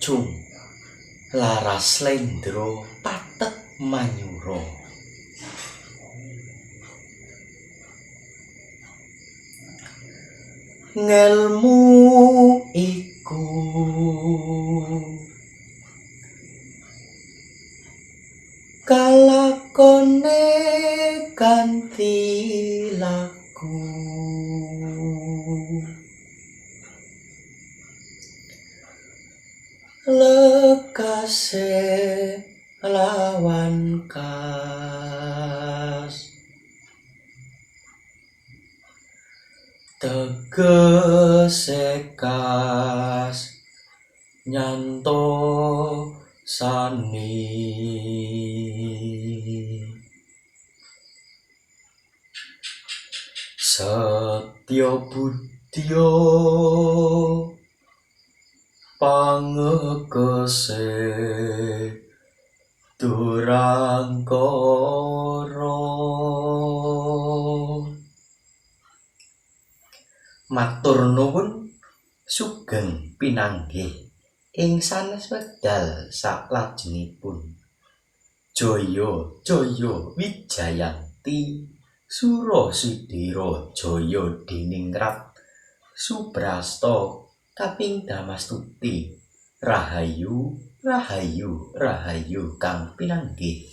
Cung laras slendra pathet manyura. Ngelmu iku kalakone kanthi laku, lekase lawan kas, tegese kas nyanto sani. Setya budya pangekese durangkara. Matur nuwun sugeng pinanggih ing sanes wekdal saklajengipun. Jaya jaya Wijayanti Surasidira jaya diningrat Subrasta kaping Damastuti. Rahayu rahayu rahayu kang pinanggih.